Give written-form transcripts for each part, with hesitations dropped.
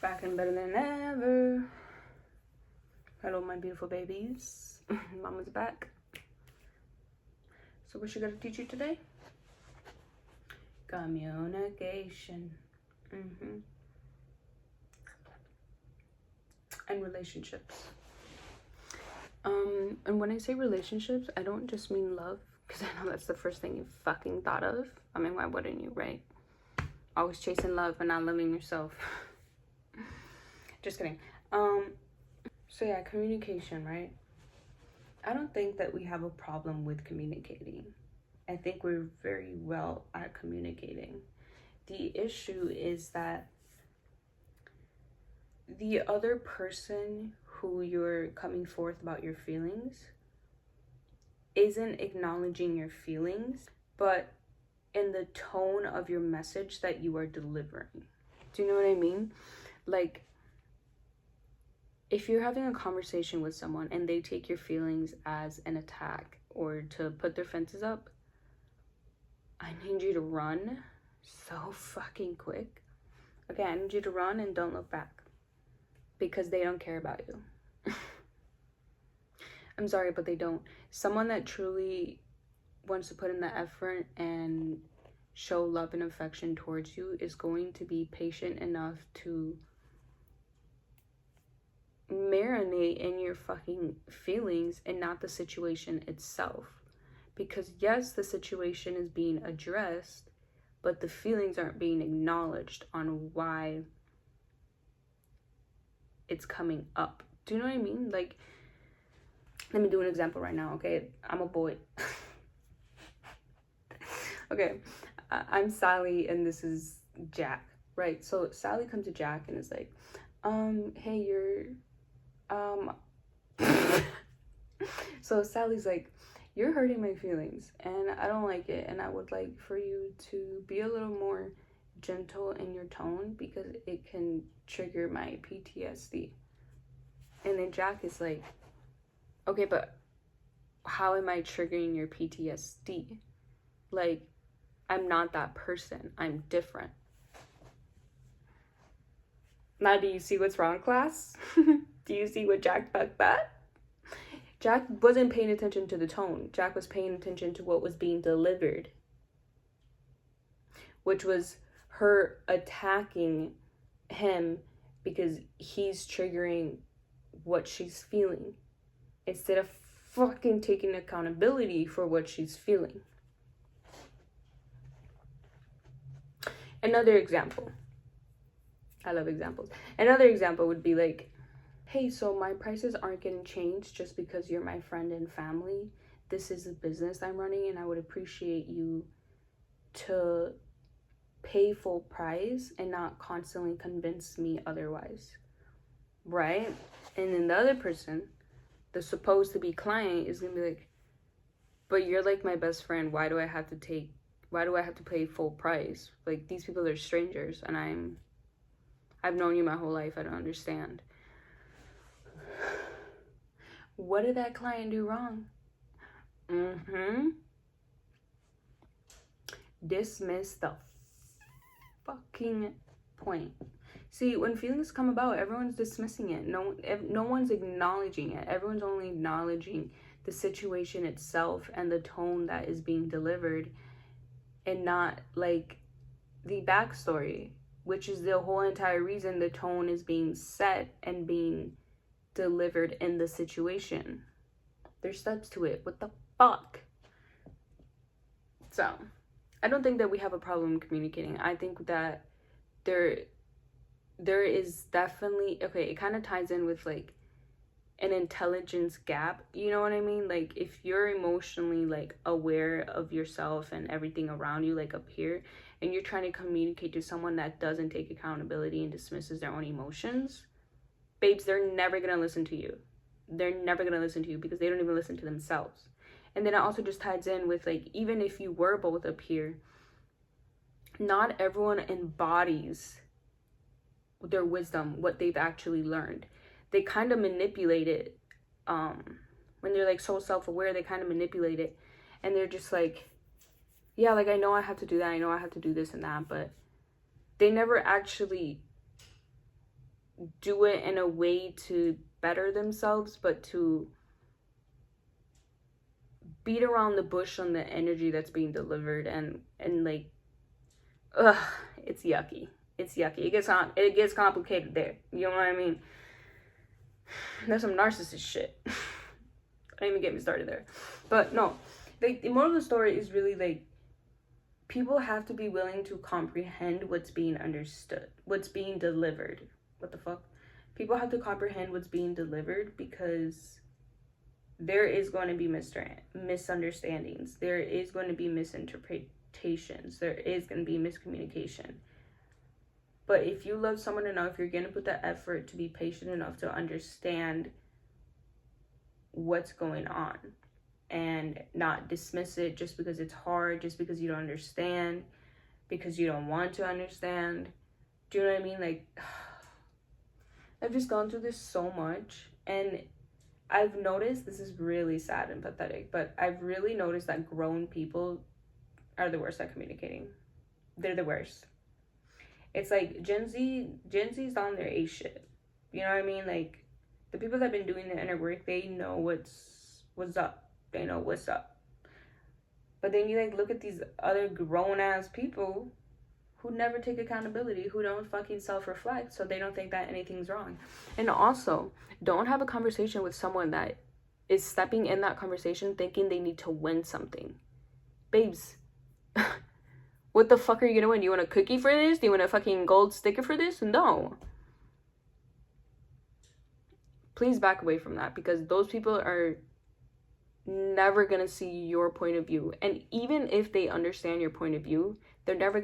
Back and better than ever. Hello, my beautiful babies. Mama's back. So what she gonna teach you today? Communication. And relationships. And when I say relationships, I don't just mean love, because I know that's the first thing you fucking thought of. I mean, why wouldn't you, right? Always chasing love but not loving yourself. Just kidding. So yeah, communication, right? I don't think that we have a problem with communicating. I think we're very well at communicating. The issue is that the other person who you're coming forth about your feelings isn't acknowledging your feelings, but in the tone of your message that you are delivering. Do you know what I mean? Like, if you're having a conversation with someone and they take your feelings as an attack or to put their fences up, I need you to run so fucking quick. Okay, I need you to run and don't look back, because they don't care about you. I'm sorry, but they don't. Someone that truly wants to put in the effort and show love and affection towards you is going to be patient enough to marinate in your fucking feelings and not the situation itself. Because yes, the situation is being addressed, but the feelings aren't being acknowledged on why it's coming up. Do you know what I mean? Like, let me do an example right now, okay? I'm a boy. Okay, I'm Sally and this is Jack, right? So Sally comes to Jack and is like, hey, you're, so Sally's like, you're hurting my feelings and I don't like it, and I would like for you to be a little more gentle in your tone because it can trigger my PTSD. And then Jack is like, okay, but how am I triggering your PTSD? Like, I'm not that person. I'm different. Now, do you see what's wrong, class? Do you see what Jack fucked that? Jack wasn't paying attention to the tone. Jack was paying attention to what was being delivered, which was her attacking him because he's triggering what she's feeling instead of fucking taking accountability for what she's feeling. Another example. I love examples. Another example would be like, hey, so my prices aren't getting changed just because you're my friend and family. This is a business I'm running and I would appreciate you to pay full price and not constantly convince me otherwise. Right? And then the other person, the supposed to be client, is gonna be like, but you're like my best friend. Why do I have to pay full price? Like, these people are strangers and I've known you my whole life. I don't understand. What did that client do wrong? Dismiss the fucking point. See, when feelings come about, everyone's dismissing it. No one's acknowledging it. Everyone's only acknowledging the situation itself and the tone that is being delivered, and not like the backstory, which is the whole entire reason the tone is being set and being delivered in the situation. There's steps to it. What the fuck? So, I don't think that we have a problem communicating. I think that there is definitely, okay, it kind of ties in with like an intelligence gap, you know what I mean? Like, if you're emotionally like aware of yourself and everything around you, like up here, and you're trying to communicate to someone that doesn't take accountability and dismisses their own emotions, babes, they're never gonna listen to you. They're never gonna listen to you because they don't even listen to themselves. And then it also just ties in with like, even if you were both up here, not everyone embodies their wisdom, what they've actually learned. They kind of manipulate it. When they're like so self-aware, they kind of manipulate it, and they're just like, yeah, like, I know I have to do that, I know I have to do this and that, but they never actually do it in a way to better themselves, but to beat around the bush on the energy that's being delivered, and like, ugh, it's yucky. It's yucky. It gets complicated there. You know what I mean? That's some narcissist shit. Don't even get me started there. But no, like, the moral of the story is really like, people have to be willing to comprehend what's being understood, what's being delivered. What the fuck? People have to comprehend what's being delivered, because there is going to be misunderstandings. There is going to be misinterpretations. There is going to be miscommunication. But if you love someone enough, you're going to put the effort to be patient enough to understand what's going on and not dismiss it just because it's hard, just because you don't understand, because you don't want to understand. Do you know what I mean? Like, I've just gone through this so much, and I've noticed, this is really sad and pathetic, but I've really noticed that grown people are the worst at communicating. They're the worst. It's like Gen Z's on their A shit. You know what I mean? Like, the people that have been doing the inner work, they know what's up. They know what's up. But then you like look at these other grown ass people who never take accountability, who don't fucking self-reflect, so they don't think that anything's wrong. And also, don't have a conversation with someone that is stepping in that conversation thinking they need to win something. Babes, what the fuck are you gonna win? Do you want a cookie for this? Do you want a fucking gold sticker for this? No. Please back away from that, because those people are never gonna see your point of view. And even if they understand your point of view, they're never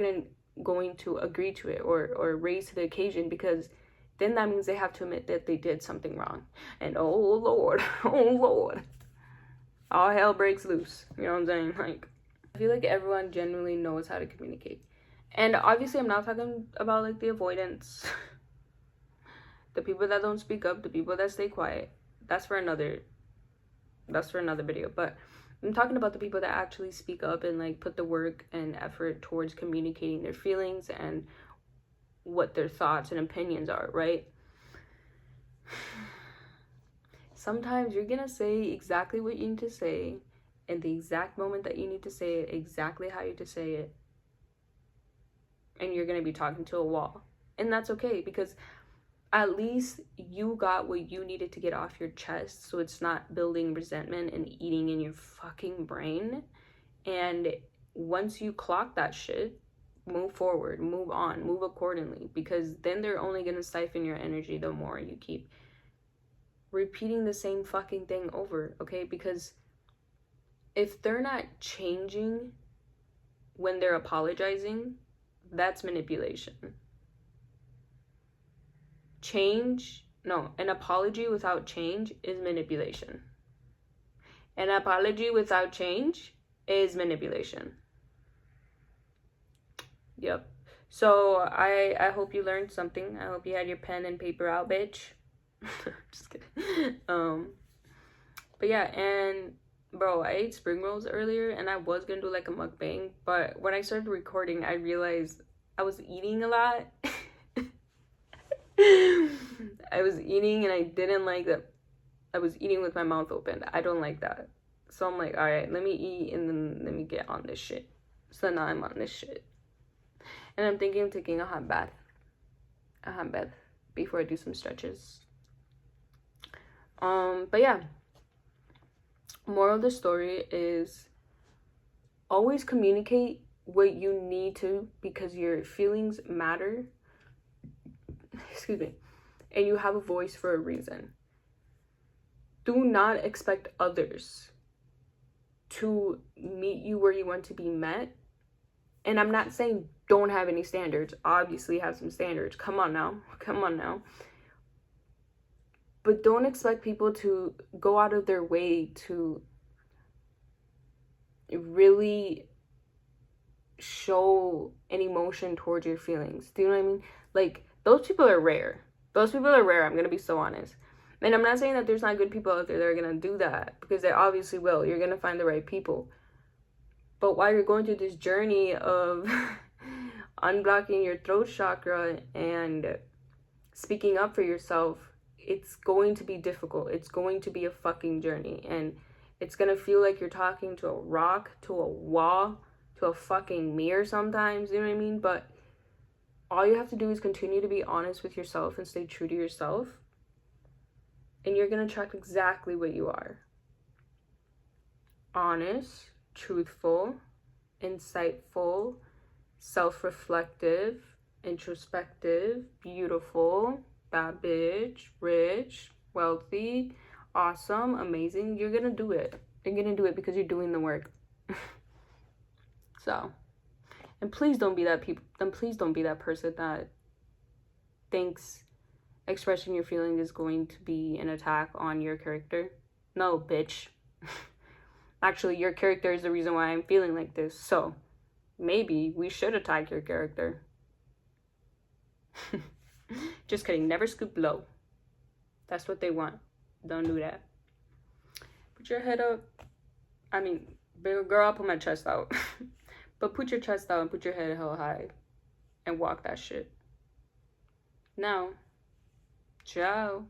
going to agree to it or raise to the occasion, because then that means they have to admit that they did something wrong. And oh Lord, oh Lord, all hell breaks loose. You know what I'm saying? Like, I feel like everyone genuinely knows how to communicate. And obviously I'm not talking about like the avoidance, the people that don't speak up, the people that stay quiet. That's for another video. But I'm talking about the people that actually speak up and like put the work and effort towards communicating their feelings and what their thoughts and opinions are, right? Sometimes you're gonna say exactly what you need to say in the exact moment that you need to say it, exactly how you need to say it, and you're gonna be talking to a wall. And that's okay, because at least you got what you needed to get off your chest, so it's not building resentment and eating in your fucking brain. And once you clock that shit, move forward, move on, move accordingly, because then they're only gonna siphon your energy the more you keep repeating the same fucking thing over, okay? Because if they're not changing when they're apologizing, that's manipulation. An apology without change is manipulation. An apology without change is manipulation. Yep. So I hope you learned something. I hope you had your pen and paper out, bitch. Just kidding. But yeah, and bro, I ate spring rolls earlier, and I was gonna do like a mukbang, but when I started recording, I realized I was eating a lot. I was eating, and I didn't like that. I was eating with my mouth open. I don't like that. So I'm like, all right, let me eat, and then let me get on this shit. So now I'm on this shit. And I'm thinking of taking a hot bath before I do some stretches. But yeah, moral of the story is always communicate what you need to, because your feelings matter. Excuse me. And you have a voice for a reason. Do not expect others to meet you where you want to be met. And I'm not saying don't have any standards. Obviously have some standards. Come on now. But don't expect people to go out of their way to really show an emotion towards your feelings. Do you know what I mean? Like, those people are rare. I'm gonna be so honest. And I'm not saying that there's not good people out there that are gonna do that, because they obviously will. You're gonna find the right people. But while you're going through this journey of unblocking your throat chakra and speaking up for yourself, it's going to be difficult. It's going to be a fucking journey. And it's going to feel like you're talking to a rock, to a wall, to a fucking mirror sometimes. You know what I mean? But all you have to do is continue to be honest with yourself and stay true to yourself. And you're going to attract exactly what you are. Honest, truthful, insightful, self-reflective, introspective, beautiful, bad bitch, rich, wealthy, awesome, amazing. You're gonna do it. You're gonna do it because you're doing the work. So, and please don't be that please don't be that person that thinks expressing your feelings is going to be an attack on your character. No, bitch. Actually, your character is the reason why I'm feeling like this. So, maybe we should attack your character. Just kidding. Never scoop low. That's what they want. Don't do that. Put your head up. I mean, girl, I'll put my chest out. But put your chest out and put your head hell high. And walk that shit. Now, ciao.